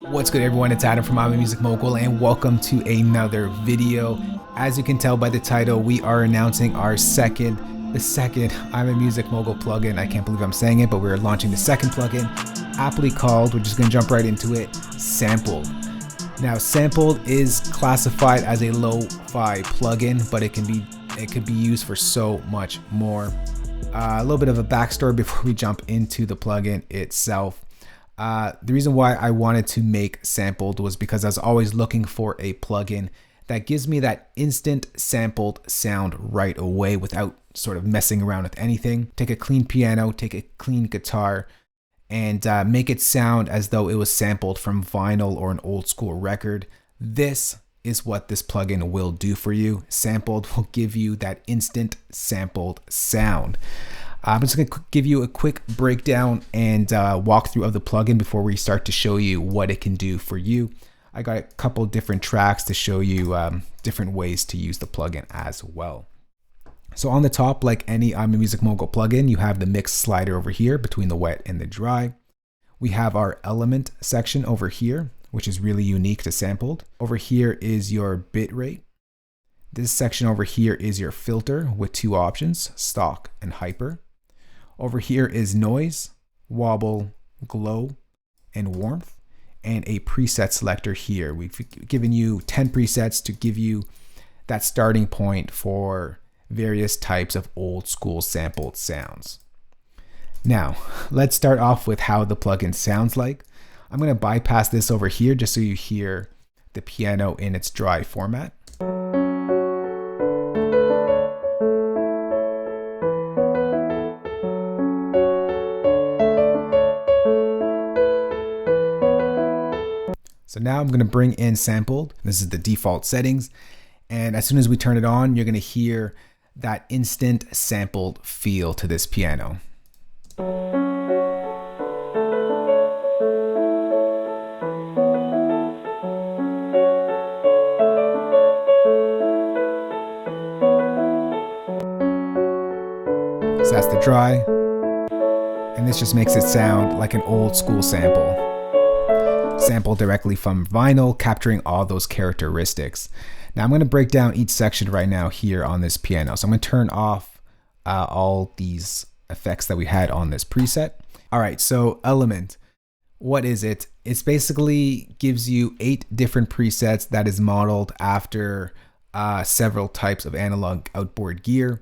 What's good, everyone? It's Adam from imamusicmogul, and welcome to another video. As you can tell by the title, we are announcing the second imamusicmogul plugin. I can't believe I'm saying it, but we're launching the second plugin, aptly called, we're just going to jump right into it, Sampled. Now, Sampled is classified as a lo-fi plugin, but it could be used for so much more. A little bit of a backstory before we jump into the plugin itself. The reason why I wanted to make Sampled was because I was always looking for a plugin that gives me that instant sampled sound right away without sort of messing around with anything. Take a clean piano, take a clean guitar, and make it sound as though it was sampled from vinyl or an old school record. This is what this plugin will do for you. Sampled will give you that instant sampled sound. I'm just going to give you a quick breakdown and walkthrough of the plugin before we start to show you what it can do for you. I got a couple different tracks to show you different ways to use the plugin as well. So on the top, like any imamusicmogul plugin, you have the mix slider over here between the wet and the dry. We have our element section over here, which is really unique to Sampled. Over here is your bitrate. This section over here is your filter with two options, stock and hyper. Over here is noise, wobble, glow, and warmth, and a preset selector here. We've given you 10 presets to give you that starting point for various types of old school sampled sounds. Now, let's start off with how the plugin sounds like. I'm going to bypass this over here just so you hear the piano in its dry format. So now I'm going to bring in Sampled. This is the default settings. And as soon as we turn it on, you're going to hear that instant sampled feel to this piano. So that's the dry. And this just makes it sound like an old school sample. Sampled directly from vinyl, capturing all those characteristics. Now I'm going to break down each section right now here on this piano. So I'm going to turn off all these effects that we had on this preset. All right, so element, what is it? It's basically gives you 8 different presets that is modeled after several types of analog outboard gear.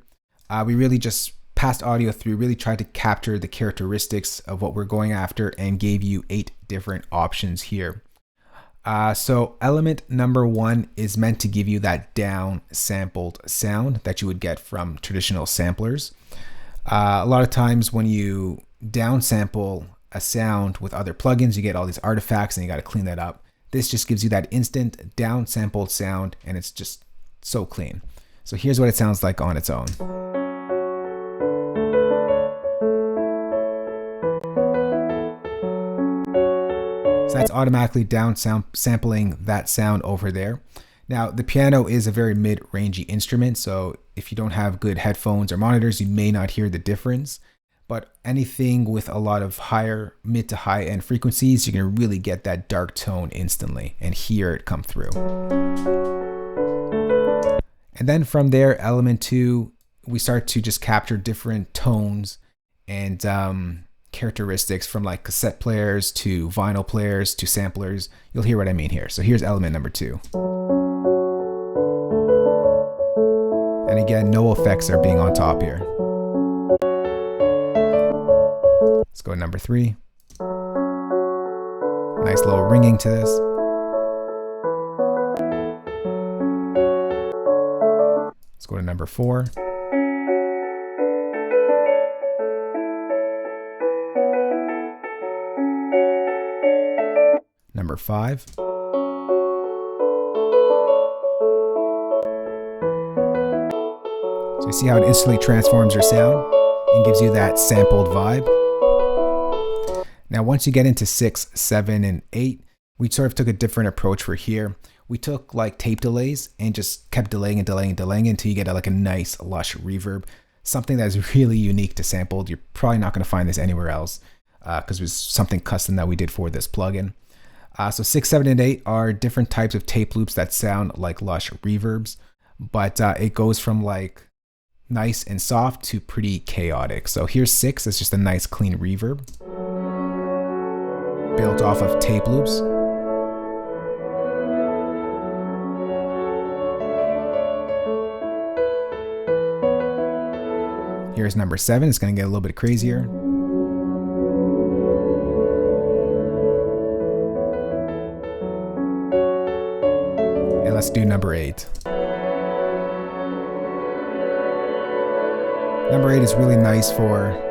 We really just passed audio through, really tried to capture the characteristics of what we're going after and gave you 8 different options here. So element number 1 is meant to give you that down sampled sound that you would get from traditional samplers. A lot of times when you down sample a sound with other plugins, you get all these artifacts and you got to clean that up. This just gives you that instant down sampled sound and it's just so clean. So here's what it sounds like on its own. So that's automatically down sampling that sound over there. Now the piano is a very mid-rangey instrument, so if you don't have good headphones or monitors, you may not hear the difference. But anything with a lot of mid to high end frequencies, you're gonna really get that dark tone instantly and hear it come through. And then from there, element 2, we start to just capture different tones and characteristics from like cassette players to vinyl players to samplers. You'll hear what I mean here. So here's element number 2. And again, no effects are being on top here. Let's go to number 3. Nice little ringing to this. Let's go to number 4. Number 5. So you see how it instantly transforms your sound and gives you that sampled vibe. Now once you get into 6, 7, and 8, we sort of took a different approach for here. We took like tape delays and just kept delaying and delaying and delaying until you get like a nice lush reverb. Something that is really unique to Sampled. You're probably not going to find this anywhere else because it was something custom that we did for this plugin. So 6, 7, and 8 are different types of tape loops that sound like lush reverbs, but it goes from like nice and soft to pretty chaotic. So here's 6, it's just a nice clean reverb built off of tape loops. Here's number 7, it's going to get a little bit crazier. And let's do number 8. Number 8 is really nice for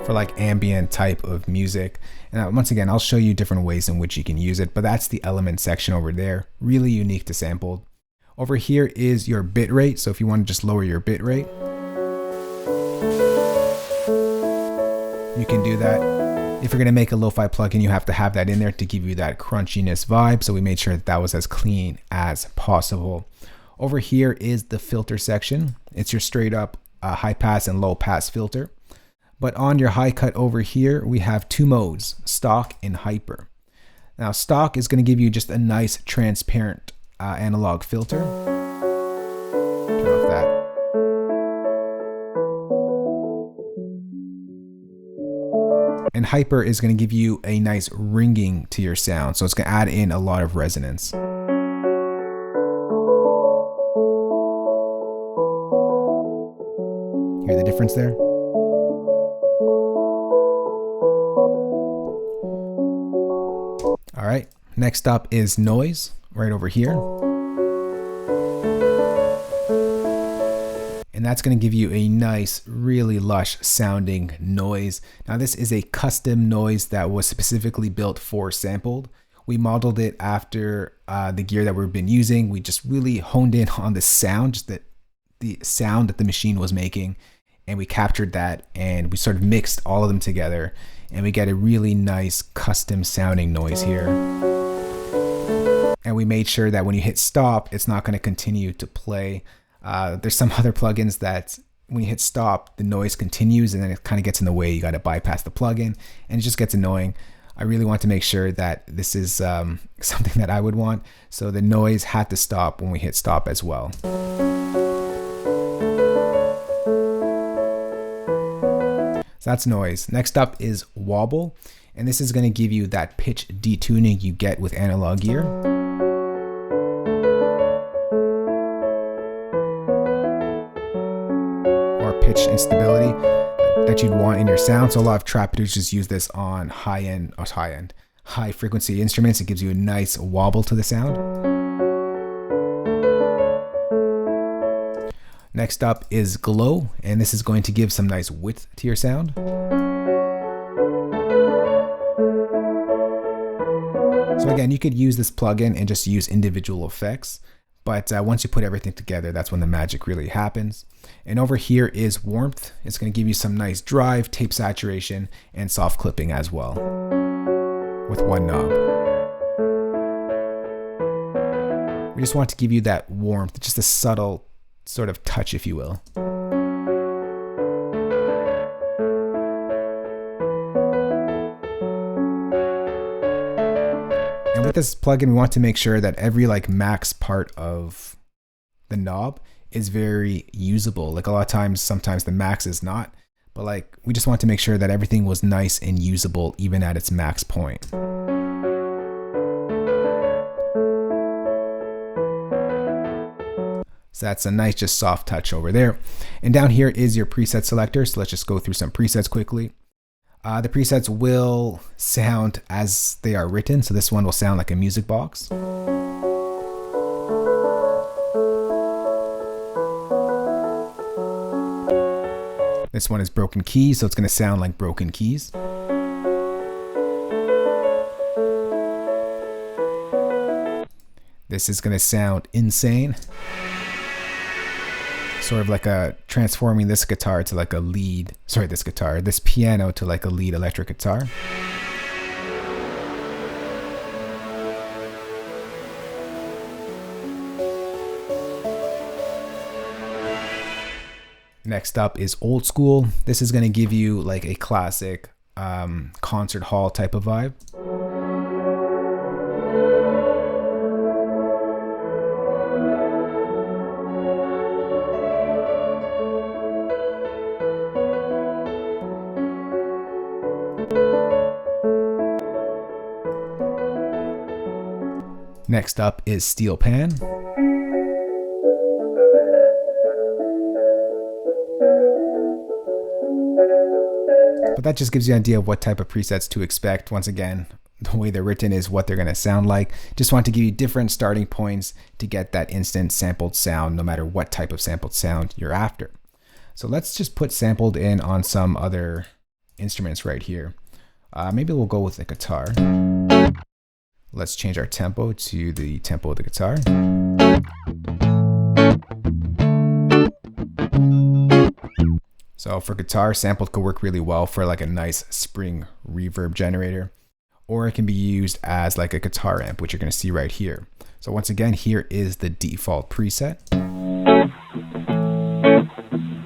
like ambient type of music. And once again, I'll show you different ways in which you can use it, but that's the element section over there, really unique to sampled. Over here is your bit rate. So if you want to just lower your bit rate, you can do that. If you're going to make a lo-fi plugin, you have to have that in there to give you that crunchiness vibe. So we made sure that that was as clean as possible. Over here is the filter section. It's your straight up high pass and low pass filter. But on your high cut over here, we have 2 modes, stock and hyper. Now stock is going to give you just a nice transparent analog filter. Turn off that. And hyper is going to give you a nice ringing to your sound. So it's going to add in a lot of resonance. Hear the difference there? All right, next up is noise right over here. And that's going to give you a nice, really lush sounding noise. Now this is a custom noise that was specifically built for sampled. We modeled it after the gear that we've been using. We just really honed in on the sound, just the sound that the machine was making. And we captured that and we sort of mixed all of them together. And we get a really nice custom sounding noise here. And we made sure that when you hit stop, it's not going to continue to play. There's some other plugins that when you hit stop, the noise continues and then it kind of gets in the way. You got to bypass the plugin and it just gets annoying. I really want to make sure that this is something that I would want. So the noise had to stop when we hit stop as well. So that's noise. Next up is wobble. And this is going to give you that pitch detuning you get with analog gear. Or pitch instability that you'd want in your sound. So a lot of trap producers use this on high frequency instruments. It gives you a nice wobble to the sound. Next up is glow, and this is going to give some nice width to your sound. So again, you could use this plugin and just use individual effects, but once you put everything together, that's when the magic really happens. And over here is warmth. It's going to give you some nice drive, tape saturation, and soft clipping as well, with one knob. We just want to give you that warmth, just a subtle sort of touch, if you will. And with this plugin, we want to make sure that every like max part of the knob is very usable. Like a lot of times, sometimes the max is not, but like we just want to make sure that everything was nice and usable even at its max point. So that's a nice, just soft touch over there. And down here is your preset selector. So let's just go through some presets quickly. The presets will sound as they are written. So this one will sound like a music box. This one is broken keys, so it's going to sound like broken keys. This is going to sound insane. Sort of like transforming this guitar to like a lead, this piano to like a lead electric guitar. Next up is old school. This is going to give you like a classic concert hall type of vibe. Next up is steel pan. But that just gives you an idea of what type of presets to expect. Once again, the way they're written is what they're going to sound like. Just want to give you different starting points to get that instant sampled sound, no matter what type of sampled sound you're after. So let's just put sampled in on some other instruments right here. Maybe we'll go with the guitar. Let's change our tempo to the tempo of the guitar. So for guitar, sampled could work really well for like a nice spring reverb generator, or it can be used as like a guitar amp, which you're going to see right here. So once again, here is the default preset.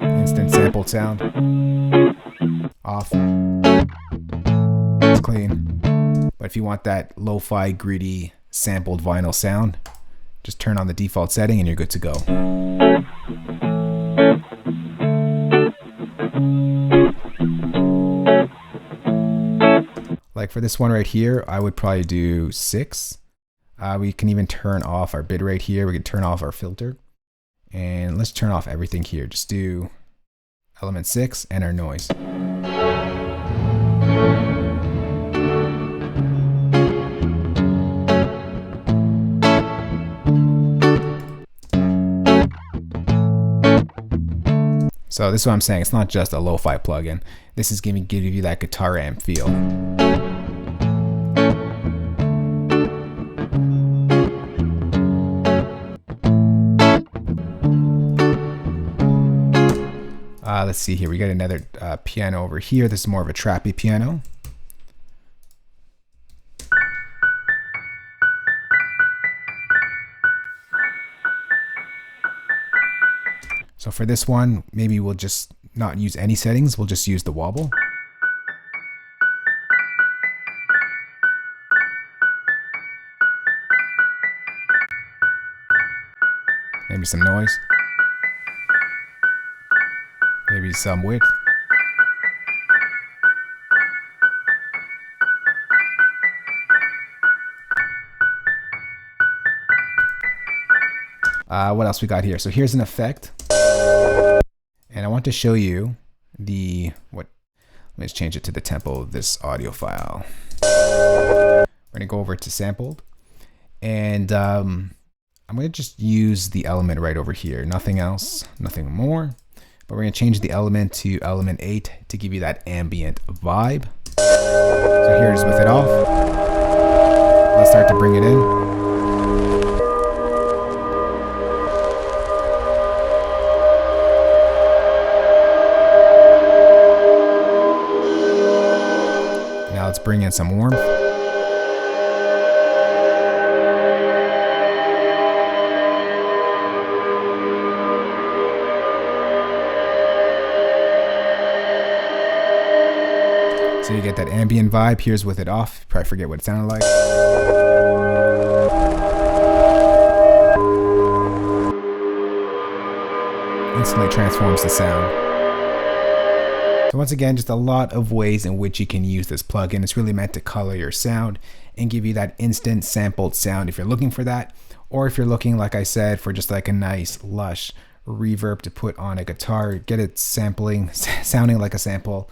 Instant sampled sound. Off. It's clean. But if you want that lo-fi, gritty, sampled vinyl sound, just turn on the default setting and you're good to go. Like for this one right here, I would probably do 6. We can even turn off our bitrate here. We can turn off our filter. And let's turn off everything here. Just do element 6 and our noise. So this is what I'm saying. It's not just a lo-fi plugin. This is going to give you that guitar amp feel. Let's see here. We got another piano over here. This is more of a trappy piano. So for this one, maybe we'll just not use any settings. We'll just use the wobble. Maybe some noise. Maybe some width. What else we got here? So here's an effect. And I want to show you let me just change it to the tempo of this audio file. We're going to go over to sampled. And I'm going to just use the element right over here. Nothing else, nothing more. But we're going to change the element to element 8 to give you that ambient vibe. So here's with it off. Let's start to bring it in. Now let's bring in some warmth. So you get that ambient vibe. Here's with it off. Probably forget what it sounded like. Instantly transforms the sound. So once again, just a lot of ways in which you can use this plugin. It's really meant to color your sound and give you that instant sampled sound if you're looking for that, or if you're looking, like I said, for just like a nice lush reverb to put on a guitar, get it sampling, sounding like a sample.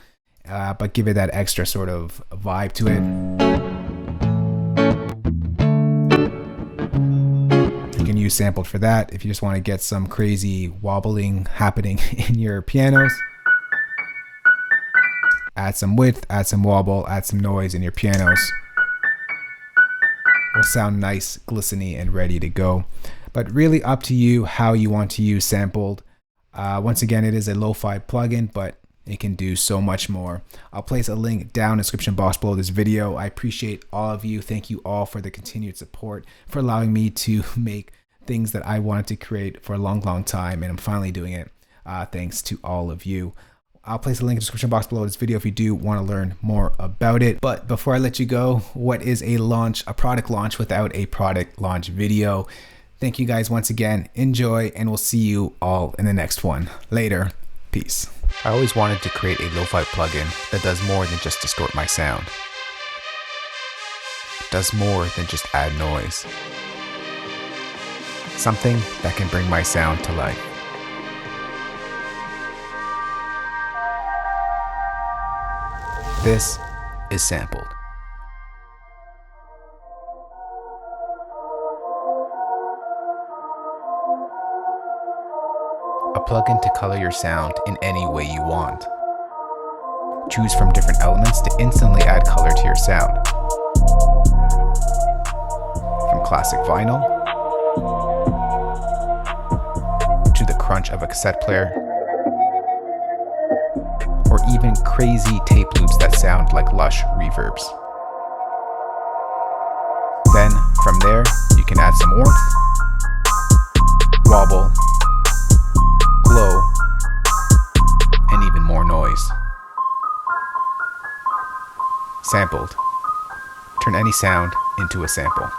But give it that extra sort of vibe to it. You can use sampled for that if you just want to get some crazy wobbling happening in your pianos. Add some width, add some wobble, add some noise in your pianos. Will sound nice, glistening, and ready to go. But really up to you how you want to use sampled. Once again, it is a lo-fi plugin, but it can do so much more. I'll place a link down in the description box below this video. I appreciate all of you. Thank you all for the continued support, for allowing me to make things that I wanted to create for a long, long time, and I'm finally doing it. Thanks to all of you. I'll place a link in the description box below this video if you do want to learn more about it. But before I let you go, what is a product launch without a product launch video? Thank you guys once again. Enjoy, and we'll see you all in the next one. Later. Peace. I always wanted to create a lo-fi plugin that does more than just distort my sound. Does more than just add noise. Something that can bring my sound to life. This is Sampled. A plugin to color your sound in any way you want. Choose from different elements to instantly add color to your sound. From classic vinyl to the crunch of a cassette player, or even crazy tape loops that sound like lush reverbs. Then, from there, you can add some warmth, wobble, glow, and even more noise. Sampled. Turn any sound into a sample.